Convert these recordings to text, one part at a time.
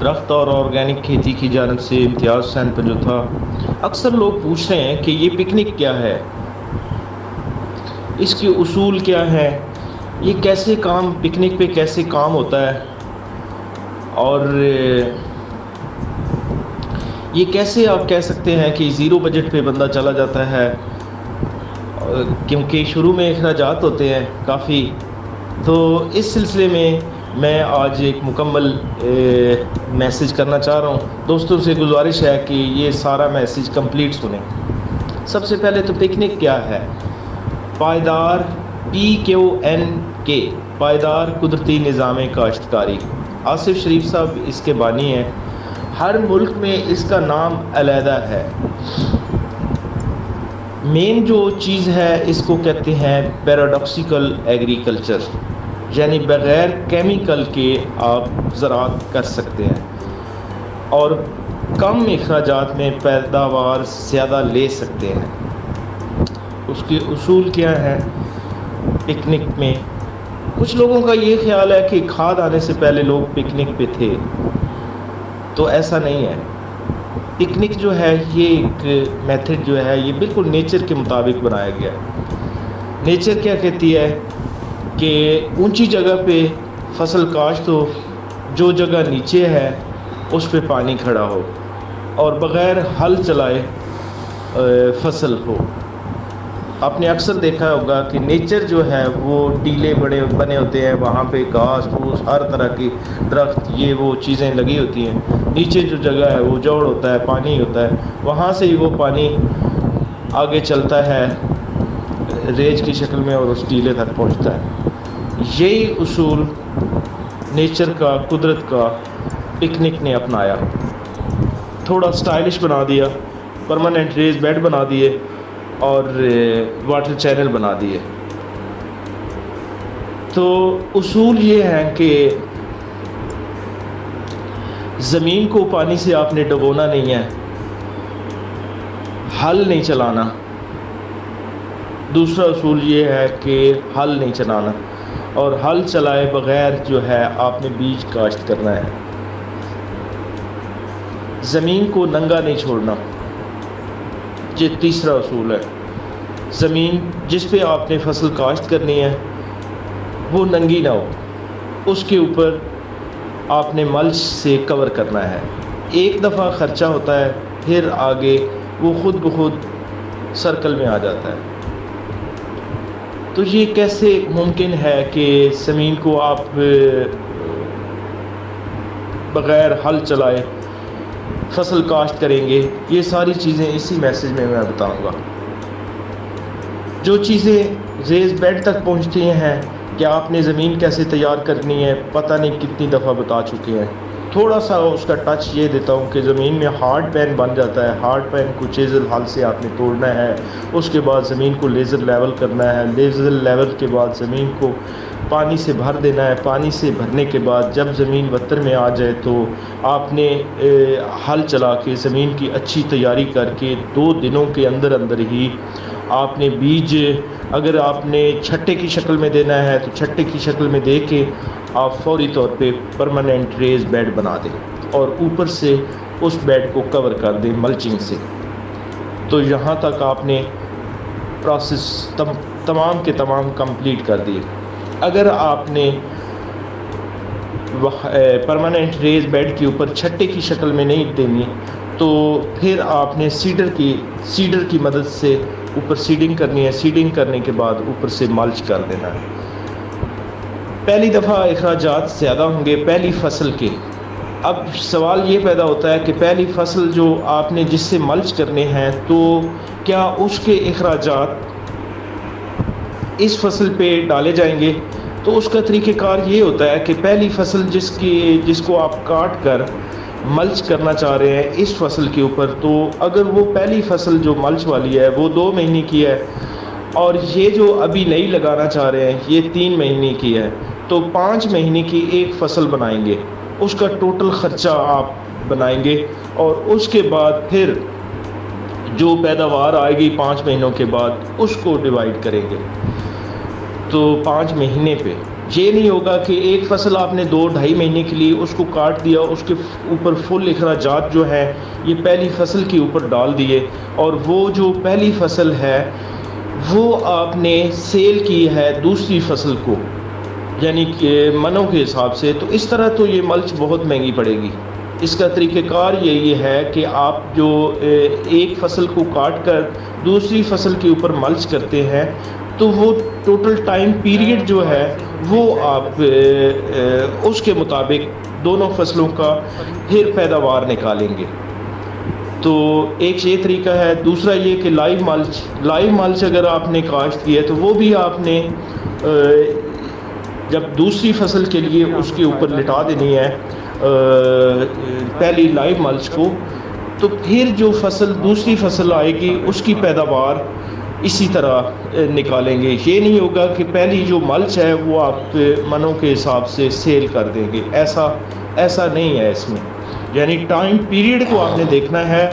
درخت اور آرگینک کھیتی کی جانب سے امتیاز حسین پنجوتھا۔ اکثر لوگ پوچھ رہے ہیں کہ یہ پکنک کیا ہے، اس کے اصول کیا ہیں، یہ کیسے کام پکنک پہ کیسے کام ہوتا ہے، اور یہ کیسے آپ کہہ سکتے ہیں کہ زیرو بجٹ پہ بندہ چلا جاتا ہے، کیونکہ شروع میں اخراجات ہوتے ہیں کافی۔ تو اس سلسلے میں آج ایک مکمل میسیج کرنا چاہ رہا ہوں۔ دوستوں سے گزارش ہے کہ یہ سارا میسیج کمپلیٹ سنیں۔ سب سے پہلے تو پکنک کیا ہے؟ پائیدار PQNK، پائیدار قدرتی نظام کاشتکاری۔ آصف شریف صاحب اس کے بانی ہیں۔ ہر ملک میں اس کا نام علیحدہ ہے۔ مین جو چیز ہے اس کو کہتے ہیں پیراڈاکسیکل ایگریکلچر، یعنی بغیر کیمیکل کے آپ زراعت کر سکتے ہیں اور کم اخراجات میں پیداوار زیادہ لے سکتے ہیں۔ اس کے اصول کیا ہیں پکنک میں؟ کچھ لوگوں کا یہ خیال ہے کہ کھاد آنے سے پہلے لوگ پکنک پہ تھے، تو ایسا نہیں ہے۔ پکنک جو ہے یہ ایک میتھڈ جو ہے یہ بالکل نیچر کے مطابق بنایا گیا ہے۔ نیچر کیا کہتی ہے کہ اونچی جگہ پہ فصل کاشت ہو، جو جگہ نیچے ہے اس پہ پانی کھڑا ہو، اور بغیر ہل چلائے فصل ہو۔ آپ نے اکثر دیکھا ہوگا کہ نیچر جو ہے وہ ٹیلے بنے ہوتے ہیں، وہاں پہ گھاس پھوس ہر طرح کی درخت یہ وہ چیزیں لگی ہوتی ہیں۔ نیچے جو جگہ ہے وہ جوڑ ہوتا ہے، پانی ہوتا ہے، وہاں سے ہی وہ پانی آگے چلتا ہے ریج کی شکل میں اور اس ٹیلے تک پہنچتا ہے۔ یہی اصول نیچر کا، قدرت کا پکنک نے اپنایا، تھوڑا سٹائلش بنا دیا، پرماننٹ ریز بیڈ بنا دیے اور واٹر چینل بنا دیے۔ تو اصول یہ ہے کہ زمین کو پانی سے آپ نے ڈبونا نہیں ہے، ہل نہیں چلانا۔ دوسرا اصول یہ ہے کہ ہل نہیں چلانا، اور ہل چلائے بغیر جو ہے آپ نے بیج کاشت کرنا ہے۔ زمین کو ننگا نہیں چھوڑنا، یہ تیسرا اصول ہے۔ زمین جس پہ آپ نے فصل کاشت کرنی ہے وہ ننگی نہ ہو، اس کے اوپر آپ نے ملچ سے کور کرنا ہے۔ ایک دفعہ خرچہ ہوتا ہے، پھر آگے وہ خود بخود سرکل میں آ جاتا ہے۔ تو یہ کیسے ممکن ہے کہ زمین کو آپ بغیر ہل چلائے فصل کاشت کریں گے؟ یہ ساری چیزیں اسی میسیج میں بتاؤں گا۔ جو چیزیں ریز بیڈ تک پہنچتی ہیں کہ آپ نے زمین کیسے تیار کرنی ہے، پتہ نہیں کتنی دفعہ بتا چکے ہیں۔ تھوڑا سا اس کا ٹچ یہ دیتا ہوں کہ زمین میں ہارڈ پین بن جاتا ہے۔ ہارڈ پین کو چیزل ہل سے آپ نے توڑنا ہے، اس کے بعد زمین کو لیزر لیول کرنا ہے۔ لیزر لیول کے بعد زمین کو پانی سے بھر دینا ہے۔ پانی سے بھرنے کے بعد جب زمین وتر میں آ جائے تو آپ نے ہل چلا کے زمین کی اچھی تیاری کر کے 2 دنوں کے اندر ہی آپ نے بیج، اگر آپ نے چھٹے کی شکل میں دینا ہے تو چھٹے کی شکل میں دے کے آپ فوری طور پہ پرماننٹ ریز بیڈ بنا دیں اور اوپر سے اس بیڈ کو کور کر دیں ملچنگ سے۔ تو یہاں تک آپ نے پروسیس تمام کے تمام کمپلیٹ کر دیے۔ اگر آپ نے پرماننٹ ریز بیڈ کے اوپر چھٹے کی شکل میں نہیں دینی تو پھر آپ نے سیڈر کی مدد سے اوپر سیڈنگ کرنی ہے۔ سیڈنگ کرنے کے بعد اوپر سے ملچ کر دینا ہے۔ پہلی دفعہ اخراجات زیادہ ہوں گے پہلی فصل کے۔ اب سوال یہ پیدا ہوتا ہے کہ پہلی فصل جو آپ نے جس سے ملچ کرنے ہیں تو کیا اس کے اخراجات اس فصل پہ ڈالے جائیں گے؟ تو اس کا طریقہ کار یہ ہوتا ہے کہ پہلی فصل جس کو آپ کاٹ کر ملچ کرنا چاہ رہے ہیں اس فصل کے اوپر، تو اگر وہ پہلی فصل جو ملچ والی ہے وہ 2 مہینے کی ہے اور یہ جو ابھی نئی لگانا چاہ رہے ہیں یہ 3 مہینے کی ہے، تو 5 مہینے کی ایک فصل بنائیں گے۔ اس کا ٹوٹل خرچہ آپ بنائیں گے اور اس کے بعد پھر جو پیداوار آئے گی 5 مہینوں کے بعد اس کو ڈیوائیڈ کریں گے۔ تو 5 مہینے پہ یہ نہیں ہوگا کہ ایک فصل آپ نے 2-2.5 مہینے کے لیے اس کو کاٹ دیا، اس کے اوپر فل اخراجات جو ہیں یہ پہلی فصل کے اوپر ڈال دیے، اور وہ جو پہلی فصل ہے وہ آپ نے سیل کی ہے دوسری فصل کو، یعنی کہ منوں کے حساب سے، تو اس طرح تو یہ ملچ بہت مہنگی پڑے گی۔ اس کا طریقہ کار یہی ہے کہ آپ جو ایک فصل کو کاٹ کر دوسری فصل کے اوپر ملچ کرتے ہیں تو وہ ٹوٹل ٹائم پیریڈ جو ہے وہ آپ اس کے مطابق دونوں فصلوں کا پھر پیداوار نکالیں گے۔ تو ایک یہ طریقہ ہے۔ دوسرا یہ کہ لائیو ملچ اگر آپ نے کاشت کی ہے تو وہ بھی آپ نے جب دوسری فصل کے لیے اس کے اوپر لٹا دینی ہے پہلی لائیو ملچ کو، تو پھر جو فصل دوسری فصل آئے گی اس کی پیداوار اسی طرح نکالیں گے۔ یہ نہیں ہوگا کہ پہلی جو ملچ ہے وہ آپ منوں کے حساب سے سیل کر دیں گے، ایسا نہیں ہے اس میں، یعنی ٹائم پیریڈ کو آپ نے دیکھنا ہے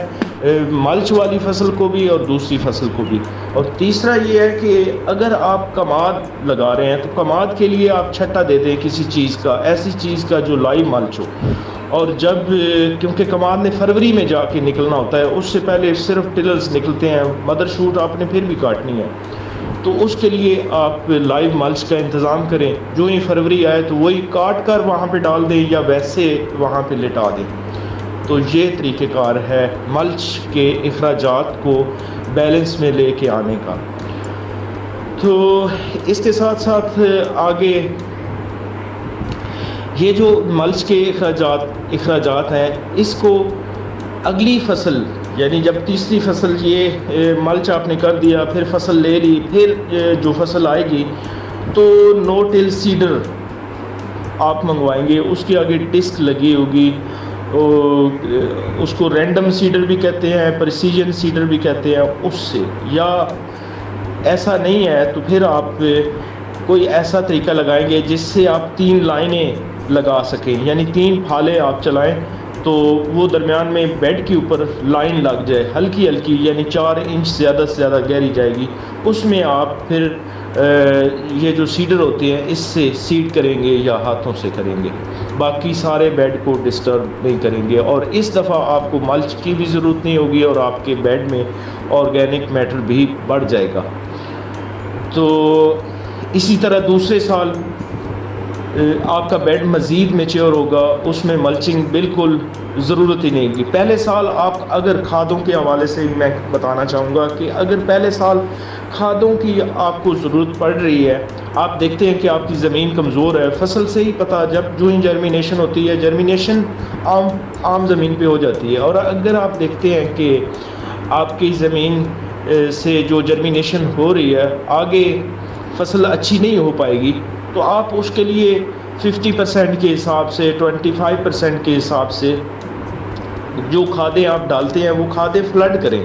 ملچ والی فصل کو بھی اور دوسری فصل کو بھی۔ اور تیسرا یہ ہے کہ اگر آپ کماد لگا رہے ہیں تو کماد کے لیے آپ چھٹا دے دیں کسی چیز کا، ایسی چیز کا جو لائیو ملچ ہو، اور جب کیونکہ کماد نے فروری میں جا کے نکلنا ہوتا ہے، اس سے پہلے صرف ٹلرز نکلتے ہیں، مدر شوٹ آپ نے پھر بھی کاٹنی ہے، تو اس کے لیے آپ لائیو ملچ کا انتظام کریں۔ جو ہی فروری آئے تو وہی کاٹ کر وہاں پہ ڈال دیں یا ویسے وہاں پہ لٹا دیں۔ تو یہ طریقہ کار ہے ملچ کے اخراجات کو بیلنس میں لے کے آنے کا۔ تو اس کے ساتھ ساتھ آگے یہ جو ملچ کے اخراجات ہیں، اس کو اگلی فصل یعنی جب تیسری فصل یہ ملچ آپ نے کر دیا، پھر فصل لے لی، پھر جو فصل آئے گی تو نو ٹل سیڈر آپ منگوائیں گے، اس کی آگے ڈسک لگی ہوگی، اس کو رینڈم سیڈر بھی کہتے ہیں، پریسیجن سیڈر بھی کہتے ہیں، اس سے، یا ایسا نہیں ہے تو پھر آپ کوئی ایسا طریقہ لگائیں گے جس سے آپ 3 لائنیں لگا سکیں، یعنی 3 پھالیں آپ چلائیں تو وہ درمیان میں بیڈ کے اوپر لائن لگ جائے ہلکی ہلکی، یعنی 4 انچ زیادہ سے زیادہ گہری جائے گی، اس میں آپ پھر یہ جو سیڈر ہوتے ہیں اس سے سیڈ کریں گے یا ہاتھوں سے کریں گے، باقی سارے بیڈ کو ڈسٹرب نہیں کریں گے، اور اس دفعہ آپ کو ملچ کی بھی ضرورت نہیں ہوگی اور آپ کے بیڈ میں آرگینک میٹر بھی بڑھ جائے گا۔ تو اسی طرح دوسرے سال آپ کا بیڈ مزید میچور ہوگا، اس میں ملچنگ بالکل ضرورت ہی نہیں ہوگی۔ پہلے سال آپ اگر کھادوں کے حوالے سے میں بتانا چاہوں گا کہ اگر پہلے سال کھادوں کی آپ کو ضرورت پڑ رہی ہے، آپ دیکھتے ہیں کہ آپ کی زمین کمزور ہے، فصل سے ہی پتہ، جب جو ہی جرمینیشن ہوتی ہے، جرمینیشن عام زمین پہ ہو جاتی ہے، اور اگر آپ دیکھتے ہیں کہ آپ کی زمین سے جو جرمینیشن ہو رہی ہے آگے فصل اچھی نہیں ہو پائے گی، تو آپ اس کے لیے 50% کے حساب سے 25% کے حساب سے جو کھادیں آپ ڈالتے ہیں وہ کھادیں فلڈ کریں،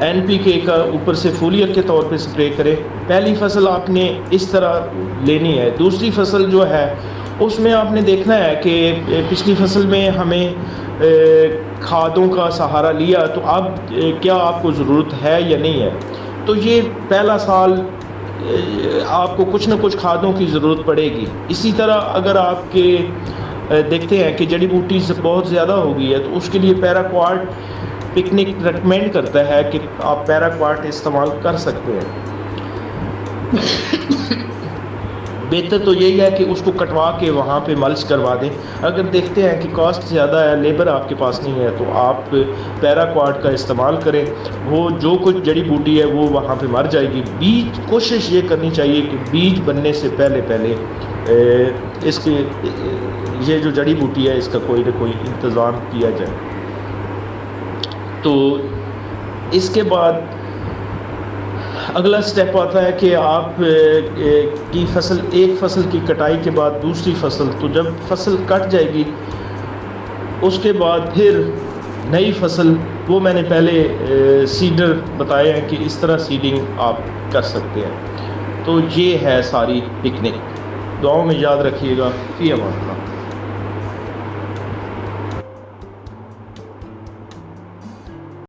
NPK کا اوپر سے فولیٹ کے طور پہ سپرے کریں۔ پہلی فصل آپ نے اس طرح لینی ہے، دوسری فصل جو ہے اس میں آپ نے دیکھنا ہے کہ پچھلی فصل میں ہمیں کھادوں کا سہارا لیا، تو اب کیا آپ کو ضرورت ہے یا نہیں ہے، تو یہ پہلا سال آپ کو کچھ نہ کچھ کھادوں کی ضرورت پڑے گی۔ اسی طرح اگر آپ کے دیکھتے ہیں کہ جڑی بوٹی بہت زیادہ ہو گئی ہے تو اس کے لیے پیراکواٹ پکنک ریکمینڈ کرتا ہے کہ آپ پیراکواٹ استعمال کر سکتے ہیں۔ بہتر تو یہی ہے کہ اس کو کٹوا کے وہاں پہ ملچ کروا دیں۔ اگر دیکھتے ہیں کہ کاسٹ زیادہ ہے، لیبر آپ کے پاس نہیں ہے، تو آپ پیراکواٹ کا استعمال کریں، وہ جو کچھ جڑی بوٹی ہے وہ وہاں پہ مر جائے گی۔ بیج کوشش یہ کرنی چاہیے کہ بیج بننے سے پہلے اس کے یہ جو جڑی بوٹی ہے اس کا کوئی نہ کوئی انتظام کیا جائے۔ تو اس کے بعد اگلا سٹیپ آتا ہے کہ آپ کی ایک فصل کی کٹائی کے بعد دوسری فصل، تو جب فصل کٹ جائے گی اس کے بعد پھر نئی فصل، وہ میں نے پہلے سیڈر بتایا ہے کہ اس طرح سیڈنگ آپ کر سکتے ہیں۔ تو یہ ہے ساری پکنک، دعاؤں میں یاد رکھیے گا۔ فی امان اللہ۔